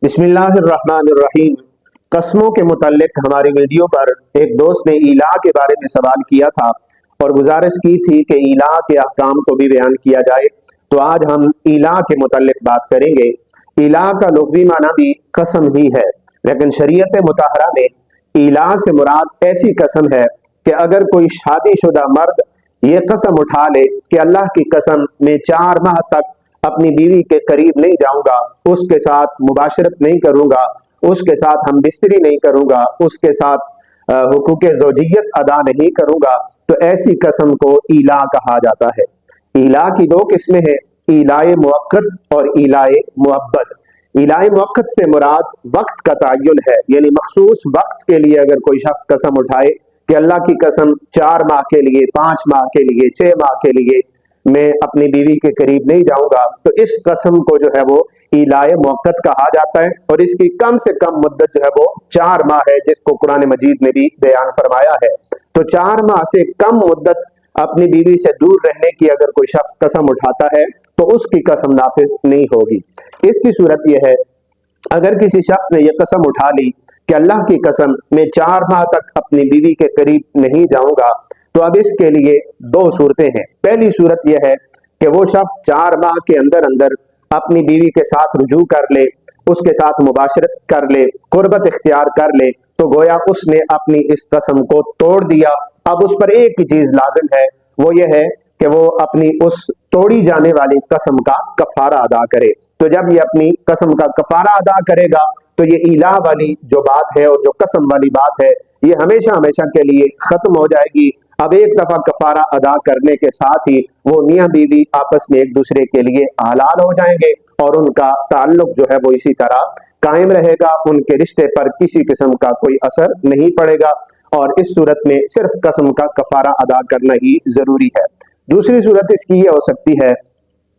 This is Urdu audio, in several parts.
بسم اللہ الرحمن الرحیم۔ قسموں کے متعلق ہماری ویڈیو پر ایک دوست نے ایلا کے بارے میں سوال کیا تھا اور گزارش کی تھی کہ ایلا کے احکام کو بھی بیان کیا جائے، تو آج ہم ایلا کے متعلق بات کریں گے۔ ایلا کا لغوی معنی بھی قسم ہی ہے، لیکن شریعت مطہرہ میں ایلا سے مراد ایسی قسم ہے کہ اگر کوئی شادی شدہ مرد یہ قسم اٹھا لے کہ اللہ کی قسم میں 4 ماہ تک اپنی بیوی کے قریب نہیں جاؤں گا، اس کے ساتھ مباشرت نہیں کروں گا، اس کے ساتھ ہم بستری نہیں کروں گا، اس کے ساتھ حقوق زوجیت ادا نہیں کروں گا، تو ایسی قسم کو ایلا کہا جاتا ہے۔ ایلا کی 2 قسمیں ہیں، ایلائے موقت اور ایلائے مؤبد۔ ایلائے موقت سے مراد وقت کا تعین ہے، یعنی مخصوص وقت کے لیے اگر کوئی شخص قسم اٹھائے کہ اللہ کی قسم 4 ماہ کے لیے، 5 ماہ کے لیے، 6 ماہ کے لیے میں اپنی بیوی کے قریب نہیں جاؤں گا، تو اس قسم کو جو ہے وہ ایلائے موقت کہا جاتا ہے، اور اس کی کم سے کم مدت جو ہے وہ 4 ماہ ہے، جس کو قرآن مجید نے بھی بیان فرمایا ہے۔ تو 4 ماہ سے کم مدت اپنی بیوی سے دور رہنے کی اگر کوئی شخص قسم اٹھاتا ہے تو اس کی قسم نافذ نہیں ہوگی۔ اس کی صورت یہ ہے، اگر کسی شخص نے یہ قسم اٹھا لی کہ اللہ کی قسم میں 4 ماہ تک اپنی بیوی کے قریب نہیں جاؤں گا، تو اب اس کے لیے 2 صورتیں ہیں۔ پہلی صورت یہ ہے کہ وہ شخص 4 ماہ کے اندر اپنی بیوی کے ساتھ رجوع کر لے، اس کے ساتھ مباشرت کر لے، قربت اختیار کر لے، تو گویا اس نے اپنی اس قسم کو توڑ دیا۔ اب اس پر ایک ہی چیز لازم ہے، وہ یہ ہے کہ وہ اپنی اس توڑی جانے والی قسم کا کفارہ ادا کرے۔ تو جب یہ اپنی قسم کا کفارہ ادا کرے گا تو یہ ایلا والی جو بات ہے اور جو قسم والی بات ہے، یہ ہمیشہ ہمیشہ کے لیے ختم ہو جائے گی۔ اب ایک دفعہ کفارہ ادا کرنے کے ساتھ ہی وہ میاں بیوی آپس میں ایک دوسرے کے لیے حلال ہو جائیں گے، اور ان کا تعلق جو ہے وہ اسی طرح قائم رہے گا، ان کے رشتے پر کسی قسم کا کوئی اثر نہیں پڑے گا، اور اس صورت میں صرف قسم کا کفارہ ادا کرنا ہی ضروری ہے۔ دوسری صورت اس کی یہ ہو سکتی ہے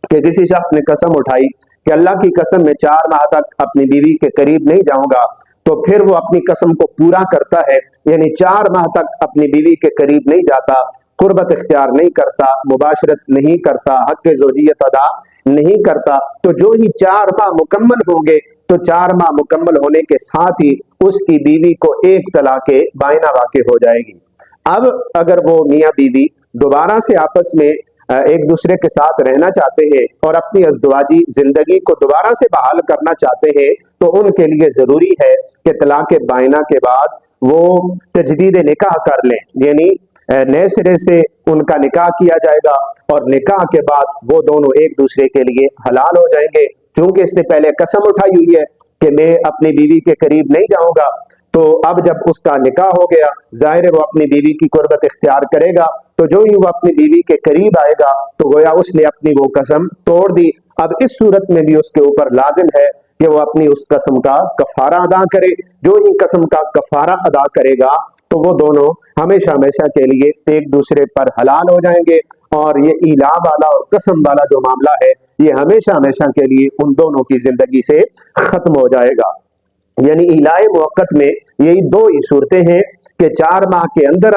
کہ کسی شخص نے قسم اٹھائی کہ اللہ کی قسم میں 4 ماہ تک اپنی بیوی کے قریب نہیں جاؤں گا، تو پھر وہ اپنی قسم کو پورا کرتا ہے، یعنی 4 ماہ تک اپنی بیوی کے قریب نہیں جاتا، قربت اختیار نہیں کرتا، مباشرت نہیں کرتا، حق زوجیت ادا نہیں کرتا، تو جو ہی 4 ماہ مکمل ہوں گے تو 4 ماہ مکمل ہونے کے ساتھ ہی اس کی بیوی کو ایک طلاق بائنہ واقع ہو جائے گی۔ اب اگر وہ میاں بیوی دوبارہ سے آپس میں ایک دوسرے کے ساتھ رہنا چاہتے ہیں اور اپنی ازدواجی زندگی کو دوبارہ سے بحال کرنا چاہتے ہیں، تو ان کے لیے ضروری ہے کہ طلاق بائنہ کے بعد وہ تجدید نکاح کر لیں، یعنی نئے سرے سے ان کا نکاح کیا جائے گا، اور نکاح کے بعد وہ دونوں ایک دوسرے کے لیے حلال ہو جائیں گے۔ چونکہ اس نے پہلے قسم اٹھائی ہوئی ہے کہ میں اپنی بیوی کے قریب نہیں جاؤں گا، تو اب جب اس کا نکاح ہو گیا، ظاہر ہے وہ اپنی بیوی کی قربت اختیار کرے گا، تو جو ہی وہ اپنی بیوی کے قریب آئے گا تو گویا اس نے اپنی وہ قسم توڑ دی۔ اب اس صورت میں بھی اس کے اوپر لازم ہے کہ وہ اپنی اس قسم کا کفارہ ادا کرے۔ جو ہی قسم کا کفارہ ادا کرے گا تو وہ دونوں ہمیشہ ہمیشہ کے لیے ایک دوسرے پر حلال ہو جائیں گے، اور یہ ایلا والا اور قسم والا جو معاملہ ہے یہ ہمیشہ ہمیشہ کے لیے ان دونوں کی زندگی سے ختم ہو جائے گا۔ یعنی ایلائے موقت میں یہی 2 ہی صورتیں ہیں کہ 4 ماہ کے اندر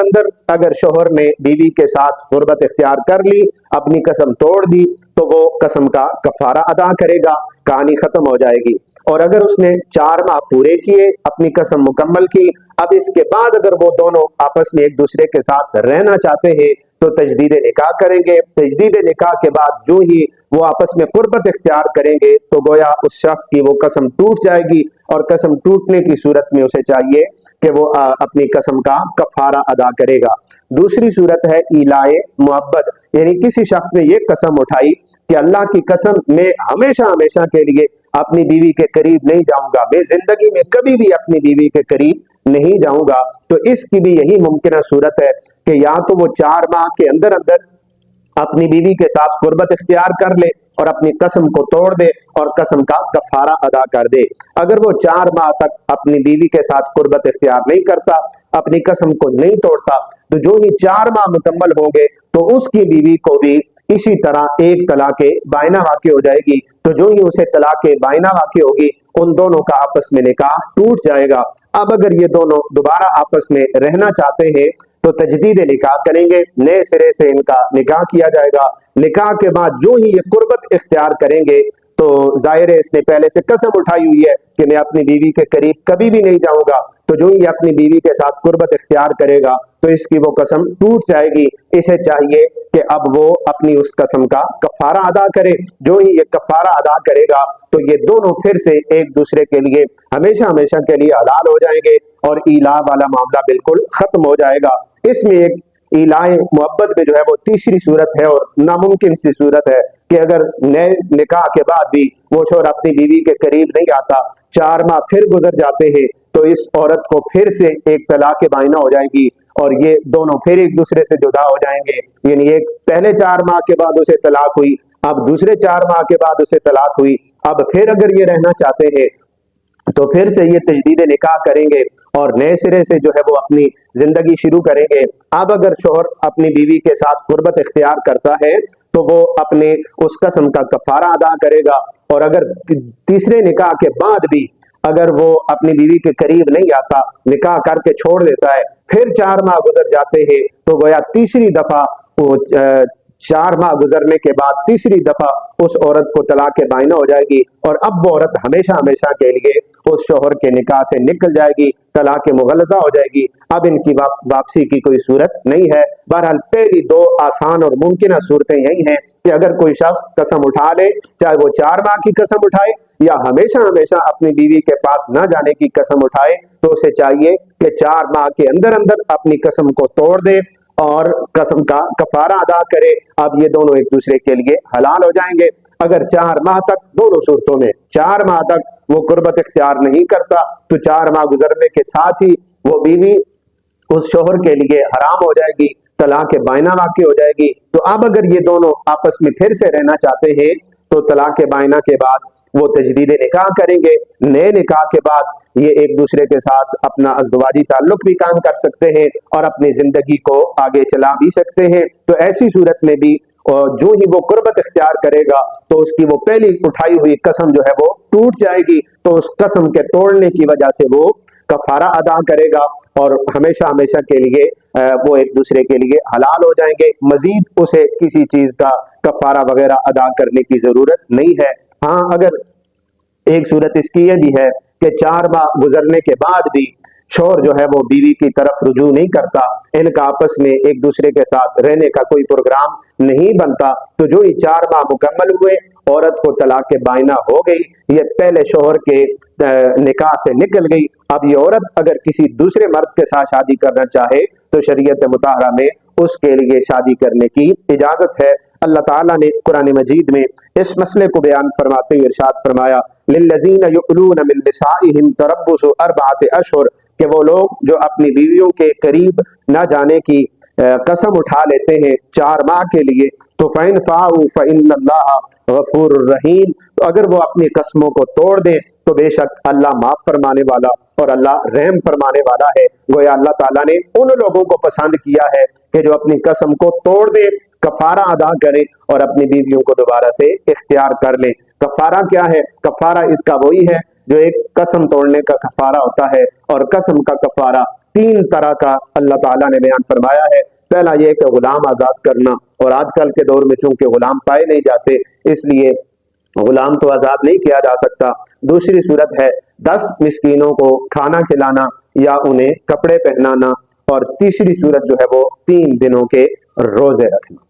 اگر شوہر نے بیوی کے ساتھ قربت اختیار کر لی، اپنی قسم توڑ دی، تو وہ قسم کا کفارہ ادا کرے گا، کہانی ختم ہو جائے گی۔ اور اگر اس نے 4 ماہ پورے کیے، اپنی قسم مکمل کی، اب اس کے بعد اگر وہ دونوں آپس میں ایک دوسرے کے ساتھ رہنا چاہتے ہیں تو تجدید نکاح کریں گے۔ تجدید نکاح کے بعد جو ہی وہ آپس میں قربت اختیار کریں گے تو گویا اس شخص کی وہ قسم ٹوٹ جائے گی، اور قسم ٹوٹنے کی صورت میں اسے چاہیے کہ وہ اپنی قسم کا کفارہ ادا کرے گا۔ دوسری صورت ہے ایلائے مؤبد، یعنی کسی شخص نے یہ قسم اٹھائی کہ اللہ کی قسم میں ہمیشہ ہمیشہ کے لیے اپنی بیوی کے قریب نہیں جاؤں گا، میں زندگی میں کبھی بھی اپنی بیوی کے قریب نہیں جاؤں گا، تو اس کی بھی یہی ممکنہ صورت ہے کہ یا تو وہ 4 ماہ کے اندر اپنی بیوی کے ساتھ قربت اختیار کر لے اور اپنی قسم کو توڑ دے اور قسم کا کفارہ ادا کر دے۔ اگر وہ 4 ماہ تک اپنی بیوی کے ساتھ قربت اختیار نہیں کرتا، اپنی قسم کو نہیں توڑتا، تو جو ہی 4 ماہ مکمل ہوں گے تو اس کی بیوی کو بھی اسی طرح ایک طلاق بائنہ واقع ہو جائے گی۔ تو جو ہی اسے طلاق بائنہ واقع ہوگی، ان دونوں کا آپس میں نکاح ٹوٹ جائے گا۔ اب اگر یہ دونوں دوبارہ آپس میں رہنا چاہتے ہیں تو تجدید نکاح کریں گے، نئے سرے سے ان کا نکاح کیا جائے گا۔ نکاح کے بعد جو ہی یہ قربت اختیار کریں گے تو ظاہر ہے اس نے پہلے سے قسم اٹھائی ہوئی ہے کہ میں اپنی بیوی کے قریب کبھی بھی نہیں جاؤں گا، تو جو ہی اپنی بیوی کے ساتھ قربت اختیار کرے گا تو اس کی وہ قسم ٹوٹ جائے گی۔ اسے چاہیے کہ اب وہ اپنی اس قسم کا کفارہ ادا کرے۔ جو ہی یہ کفارہ ادا کرے گا تو یہ دونوں پھر سے ایک دوسرے کے لیے ہمیشہ ہمیشہ کے لیے حلال ہو جائیں گے اور ایلا والا معاملہ بالکل ختم ہو جائے گا۔ اس میں ایک ایلائے محبت میں جو ہے وہ تیسری صورت ہے اور ناممکن سی صورت ہے کہ اگر نئے نکاح کے بعد بھی وہ شوہر اپنی بیوی کے قریب نہیں آتا، 4 ماہ پھر گزر جاتے ہیں، تو اس عورت کو پھر سے ایک طلاق بائنہ ہو جائے گی اور یہ دونوں پھر ایک دوسرے سے جدا ہو جائیں گے۔ یعنی ایک پہلے 4 ماہ کے بعد اسے طلاق ہوئی، اب دوسرے 4 ماہ کے بعد اسے طلاق ہوئی، اب پھر اگر یہ رہنا چاہتے ہیں تو پھر سے یہ تجدید نکاح کریں گے اور نئے سرے سے جو ہے وہ اپنی زندگی شروع کریں گے۔ اب اگر شوہر اپنی بیوی کے ساتھ قربت اختیار کرتا ہے تو وہ اپنے اس قسم کا کفارہ ادا کرے گا، اور اگر تیسرے نکاح کے بعد بھی اگر وہ اپنی بیوی کے قریب نہیں آتا، نکاح کر کے چھوڑ دیتا ہے، پھر 4 ماہ گزر جاتے ہیں، تو گویا تیسری دفعہ 4 ماہ گزرنے کے بعد تیسری دفعہ اس عورت کو طلاق بائنہ ہو جائے گی اور اب وہ عورت ہمیشہ ہمیشہ کے لیے اس شوہر کے نکاح سے نکل جائے گی، طلاق مغلظہ ہو جائے گی۔ اب ان کی واپسی کی کوئی صورت نہیں ہے۔ بہرحال پہلی 2 آسان اور ممکنہ صورتیں یہی ہیں کہ اگر کوئی شخص قسم اٹھا لے، چاہے وہ 4 ماہ کی قسم اٹھائے یا ہمیشہ ہمیشہ اپنی بیوی کے پاس نہ جانے کی قسم اٹھائے، تو اسے چاہیے کہ 4 ماہ کے اندر اندر اپنی قسم کو توڑ دے اور قسم کا کفارہ ادا کرے۔ اب یہ دونوں ایک دوسرے کے لیے حلال ہو جائیں گے۔ اگر 4 ماہ تک، دونوں صورتوں میں 4 ماہ تک وہ قربت اختیار نہیں کرتا تو 4 ماہ گزرنے کے ساتھ ہی وہ بیوی اس شوہر کے لیے حرام ہو جائے گی، طلاق بائنہ واقع ہو جائے گی۔ تو اب اگر یہ دونوں آپس میں پھر سے رہنا چاہتے ہیں تو طلاق بائنہ کے بعد وہ تجدید نکاح کریں گے۔ نئے نکاح کے بعد یہ ایک دوسرے کے ساتھ اپنا ازدواجی تعلق بھی قائم کر سکتے ہیں اور اپنی زندگی کو آگے چلا بھی سکتے ہیں۔ تو ایسی صورت میں بھی جو ہی وہ قربت اختیار کرے گا تو اس کی وہ پہلی اٹھائی ہوئی قسم جو ہے وہ ٹوٹ جائے گی، تو اس قسم کے توڑنے کی وجہ سے وہ کفارہ ادا کرے گا اور ہمیشہ ہمیشہ کے لیے وہ ایک دوسرے کے لیے حلال ہو جائیں گے۔ مزید اسے کسی چیز کا کفارہ وغیرہ ادا کرنے کی ضرورت نہیں ہے۔ ہاں، اگر ایک صورت اس کی یہ بھی ہے کہ 4 ماہ گزرنے کے بعد بھی شوہر جو ہے وہ بیوی کی طرف رجوع نہیں کرتا، ان کا آپس میں ایک دوسرے کے ساتھ رہنے کا کوئی پروگرام نہیں بنتا، تو جو ہی 4 ماہ مکمل ہوئے عورت کو طلاق بائنہ ہو گئی، یہ پہلے شوہر کے نکاح سے نکل گئی۔ اب یہ عورت اگر کسی دوسرے مرد کے ساتھ شادی کرنا چاہے تو شریعت مطہرہ میں اس کے لیے شادی کرنے کی اجازت ہے۔ اللہ تعالیٰ نے قرآن مجید میں اس مسئلے کو بیان فرماتے ہوئے ارشاد فرمایا للذین یؤلون من نسائہم تربص 4 اشہر، کہ وہ لوگ جو اپنی بیویوں کے قریب نہ جانے کی قسم اٹھا لیتے ہیں 4 ماہ کے لیے، تو فَإِنْ فَاءُوا فَإِنَّ اللَّهَ غَفُورٌ رَحِيمٌ، تو اگر وہ اپنی قسموں کو توڑ دیں تو بے شک اللہ معاف فرمانے والا اور اللہ رحم فرمانے والا ہے۔ گویا اللہ تعالیٰ نے ان لوگوں کو پسند کیا ہے کہ جو اپنی قسم کو توڑ دیں، کفارہ ادا کریں اور اپنی بیویوں کو دوبارہ سے اختیار کر لیں۔ کفارہ کیا ہے؟ کفارہ اس کا وہی ہے جو ایک قسم توڑنے کا کفارہ ہوتا ہے، اور قسم کا کفارہ 3 طرح کا اللہ تعالیٰ نے بیان فرمایا ہے۔ پہلا یہ کہ غلام آزاد کرنا، اور آج کل کے دور میں چونکہ غلام پائے نہیں جاتے اس لیے غلام تو آزاد نہیں کیا جا سکتا۔ دوسری صورت ہے 10 مسکینوں کو کھانا کھلانا یا انہیں کپڑے پہنانا، اور تیسری صورت جو ہے وہ 3 دنوں کے روزے رکھنا۔